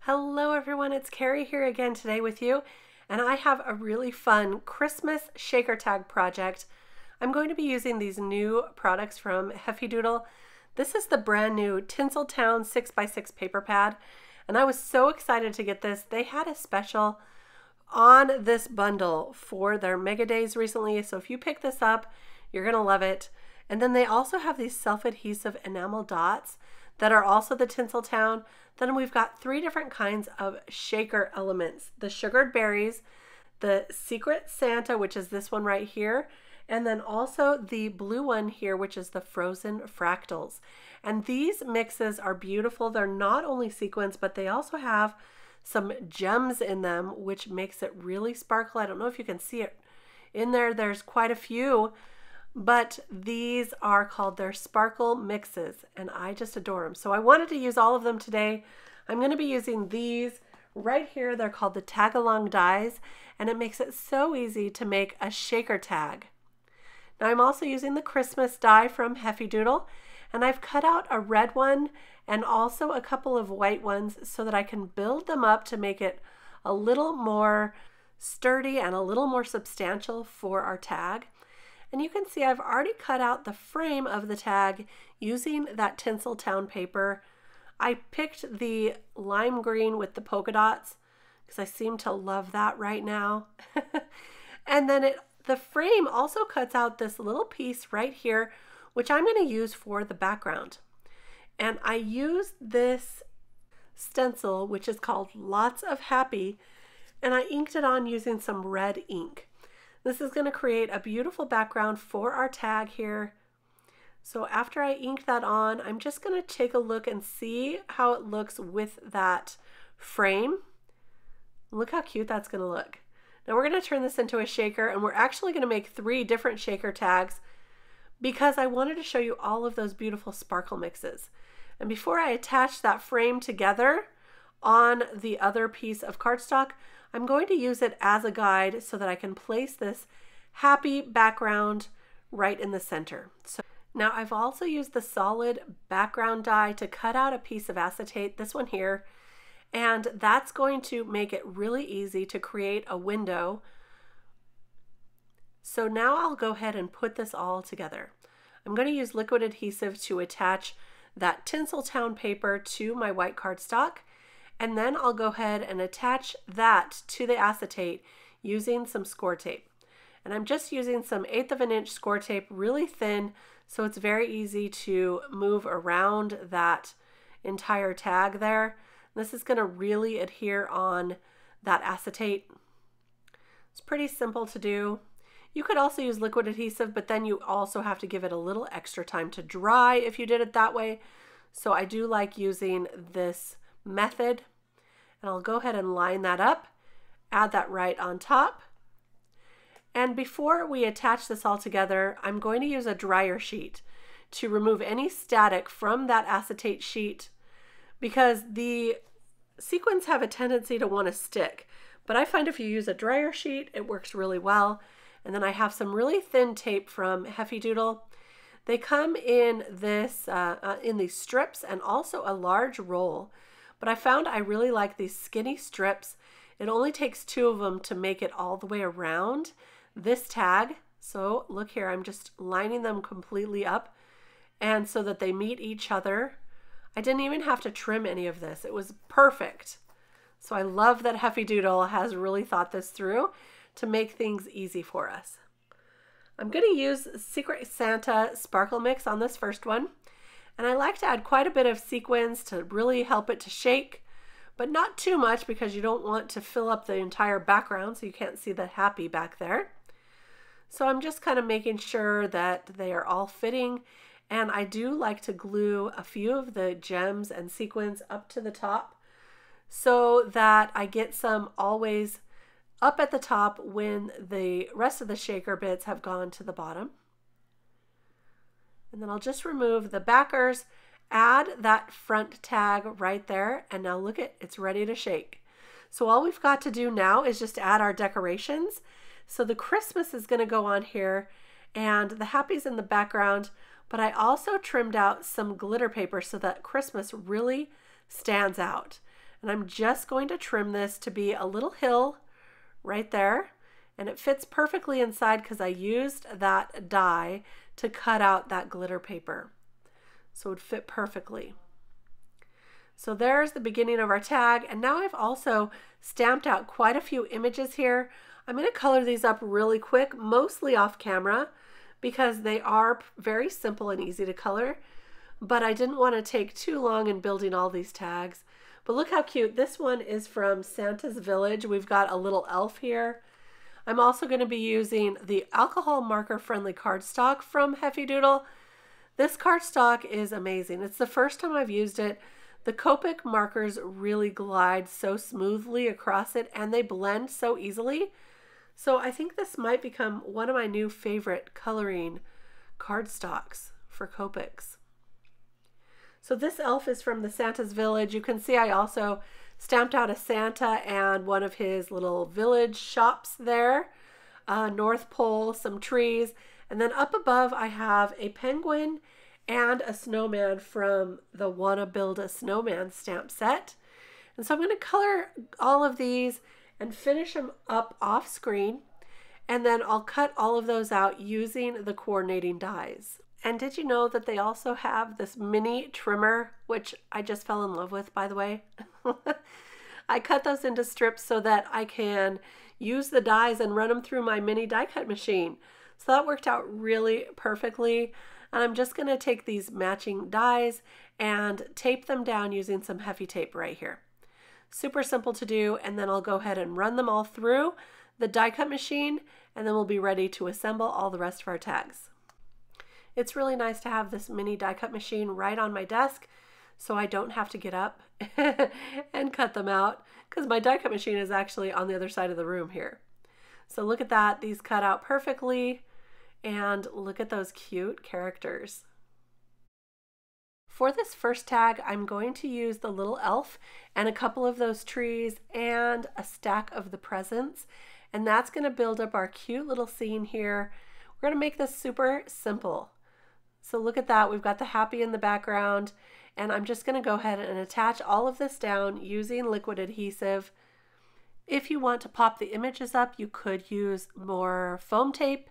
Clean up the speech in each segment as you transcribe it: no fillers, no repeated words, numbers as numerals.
Hello everyone, it's Kari here again today with you, and I have a really fun Christmas shaker tag project. I'm going to be using these new products from Heffy Doodle. This is the brand new Tinseltown 6x6 paper pad, and I was so excited to get this. They had a special on this bundle for their Mega Days recently, so if you pick this up, you're going to love it. And then they also have these self-adhesive enamel dots that are also the Tinseltown. Then we've got 3 different kinds of shaker elements: the sugared berries, the Secret Santa, which is this one right here, and then also the blue one here, which is the frozen fractals. And these mixes are beautiful. They're not only sequins, but they also have some gems in them, which makes it really sparkle. I don't know if you can see it in there. There's quite a few, but these are called their sparkle mixes, and I just adore them. So I wanted to use all of them today. I'm going to be using these right here. They're called the tag along dies, and it makes it so easy to make a shaker tag. Now I'm also using the Christmas die from Heffy Doodle, and I've cut out a red one and also a couple of white ones so that I can build them up to make it a little more sturdy and a little more substantial for our tag. And you can see I've already cut out the frame of the tag using that Tinseltown paper. I picked the lime green with the polka dots because I seem to love that right now. And then the frame also cuts out this little piece right here, which I'm going to use for the background. And I used this stencil, which is called Lots of Happy, and I inked it on using some red ink. This is going to create a beautiful background for our tag here. So after I ink that on, I'm just going to take a look and see how it looks with that frame. Look how cute that's going to look. Now we're going to turn this into a shaker, and we're actually going to make 3 different shaker tags because I wanted to show you all of those beautiful sparkle mixes. And before I attach that frame together on the other piece of cardstock, I'm going to use it as a guide so that I can place this happy background right in the center. So now I've also used the solid background die to cut out a piece of acetate, this one here, and that's going to make it really easy to create a window. So now I'll go ahead and put this all together. I'm going to use liquid adhesive to attach that Tinseltown paper to my white cardstock, and then I'll go ahead and attach that to the acetate using some score tape. And I'm just using some 1/8 of an inch score tape, really thin, so it's very easy to move around that entire tag there. This is going to really adhere on that acetate. It's pretty simple to do. You could also use liquid adhesive, but then you also have to give it a little extra time to dry if you did it that way. So I do like using this method. And I'll go ahead and line that up, add that right on top. And before we attach this all together, I'm going to use a dryer sheet to remove any static from that acetate sheet, because the sequins have a tendency to want to stick. But I find if you use a dryer sheet, it works really well. And then I have some really thin tape from Heffy Doodle. They come in this in these strips and also a large roll. But I found I really like these skinny strips. It only takes 2 of them to make it all the way around this tag. So look here, I'm just lining them completely up, and so that they meet each other. I didn't even have to trim any of this. It was perfect. So I love that Heffy Doodle has really thought this through to make things easy for us. I'm going to use Secret Santa Sparkle Mix on this first one. And I like to add quite a bit of sequins to really help it to shake, but not too much because you don't want to fill up the entire background so you can't see the happy back there. So I'm just kind of making sure that they are all fitting, and I do like to glue a few of the gems and sequins up to the top so that I get some always up at the top when the rest of the shaker bits have gone to the bottom. And then I'll just remove the backers, add that front tag right there, and now look at it's ready to shake. So all we've got to do now is just add our decorations. So the Christmas is going to go on here, and the happy's in the background, but I also trimmed out some glitter paper so that Christmas really stands out. And I'm just going to trim this to be a little hill right there. And it fits perfectly inside because I used that die to cut out that glitter paper. So it would fit perfectly. So there's the beginning of our tag. And now I've also stamped out quite a few images here. I'm going to color these up really quick, mostly off camera, because they are very simple and easy to color. But I didn't want to take too long in building all these tags. But look how cute. This one is from Santa's Village. We've got a little elf here. I'm also going to be using the alcohol marker friendly cardstock from Heffy Doodle. This cardstock is amazing. It's the first time I've used it. The Copic markers really glide so smoothly across it and they blend so easily. So I think this might become one of my new favorite coloring cardstocks for Copics. So this elf is from the Santa's Village. You can see I also stamped out a Santa and one of his little village shops there. North Pole, some trees, and then up above I have a penguin and a snowman from the Wanna Build a Snowman stamp set. And so I'm going to color all of these and finish them up off screen. And then I'll cut all of those out using the coordinating dies. And did you know that they also have this mini trimmer, which I just fell in love with, by the way? I cut those into strips so that I can use the dies and run them through my mini die cut machine. So that worked out really perfectly. And I'm just going to take these matching dies and tape them down using some Heffy tape right here. Super simple to do, and then I'll go ahead and run them all through the die cut machine, and then we'll be ready to assemble all the rest of our tags. It's really nice to have this mini die cut machine right on my desk so I don't have to get up and cut them out, because my die cut machine is actually on the other side of the room here. So look at that, these cut out perfectly. And look at those cute characters. For this first tag, I'm going to use the little elf and a couple of those trees and a stack of the presents. And that's going to build up our cute little scene here. We're going to make this super simple. So look at that. We've got the happy in the background. And I'm just going to go ahead and attach all of this down using liquid adhesive. If you want to pop the images up, you could use more foam tape,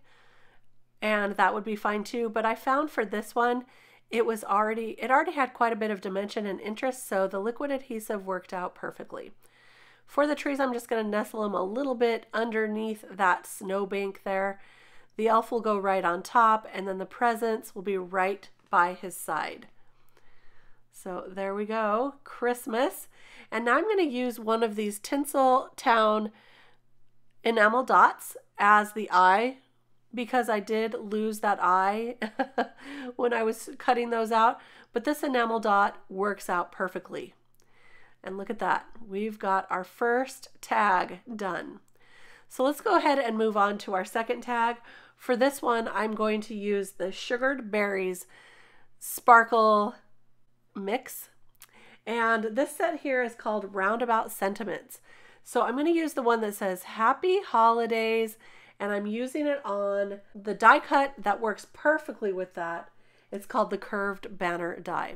and that would be fine too. But I found for this one, it already had quite a bit of dimension and interest, so the liquid adhesive worked out perfectly. For the trees, I'm just going to nestle them a little bit underneath that snowbank there. The elf will go right on top, and then the presents will be right by his side. So there we go, Christmas. And now I'm going to use one of these Tinseltown enamel dots as the eye, because I did lose that eye when I was cutting those out, but this enamel dot works out perfectly. And look at that, we've got our first tag done. So let's go ahead and move on to our second tag. For this one, I'm going to use the Sugared Berries Sparkle Mix. And this set here is called Roundabout Sentiments. So I'm going to use the one that says Happy Holidays, and I'm using it on the die cut that works perfectly with that. It's called the Curved Banner die.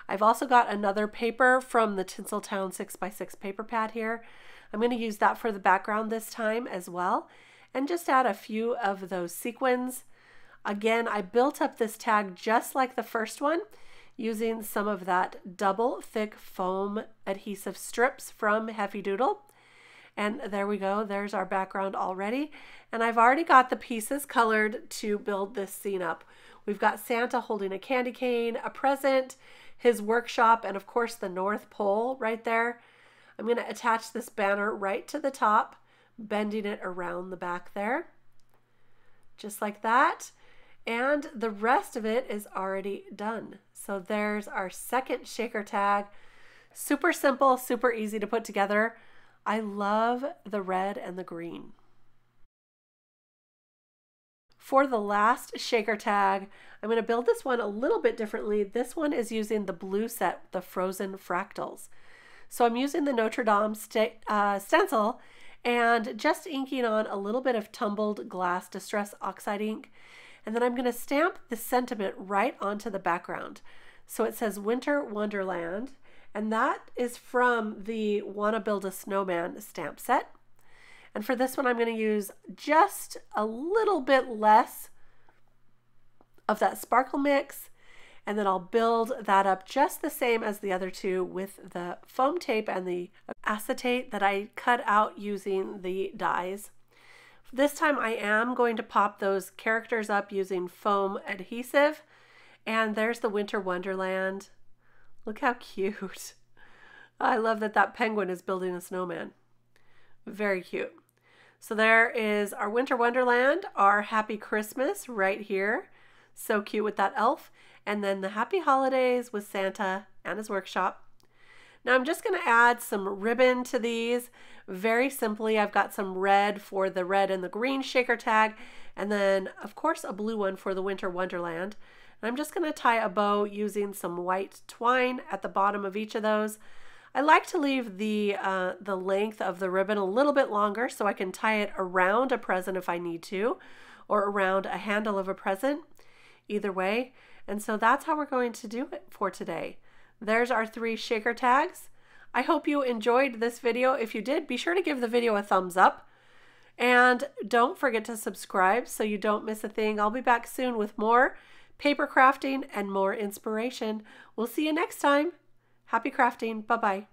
I've also got another paper from the Tinseltown 6x6 paper pad here. I'm going to use that for the background this time as well, and just add a few of those sequins. Again, I built up this tag just like the first one, using some of that double thick foam adhesive strips from Heffy Doodle. And there we go, there's our background already. And I've already got the pieces colored to build this scene up. We've got Santa holding a candy cane, a present, his workshop, and of course the North Pole right there. I'm going to attach this banner right to the top, bending it around the back there, just like that. And the rest of it is already done. So there's our second shaker tag. Super simple, super easy to put together. I love the red and the green. For the last shaker tag, I'm going to build this one a little bit differently. This one is using the blue set, the Frozen Fractals. So I'm using the Notre Dame stencil and just inking on a little bit of tumbled glass distress oxide ink. And then I'm going to stamp the sentiment right onto the background. So it says Winter Wonderland. And that is from the Wanna Build a Snowman stamp set. And for this one, I'm going to use just a little bit less of that sparkle mix, and then I'll build that up just the same as the other two with the foam tape and the acetate that I cut out using the dies. This time I am going to pop those characters up using foam adhesive, and there's the Winter Wonderland. Look how cute. I love that that penguin is building a snowman. Very cute. So there is our Winter Wonderland, our Happy Christmas right here. So cute with that elf. And then the Happy Holidays with Santa and his workshop. Now I'm just going to add some ribbon to these. Very simply, I've got some red for the red and the green shaker tag. And then, of course, a blue one for the Winter Wonderland. And I'm just going to tie a bow using some white twine at the bottom of each of those. I like to leave the length of the ribbon a little bit longer so I can tie it around a present if I need to, or around a handle of a present, either way. And so that's how we're going to do it for today. There's our 3 shaker tags. I hope you enjoyed this video. If you did, be sure to give the video a thumbs up. And don't forget to subscribe so you don't miss a thing. I'll be back soon with more paper crafting and more inspiration. We'll see you next time. Happy crafting. Bye-bye.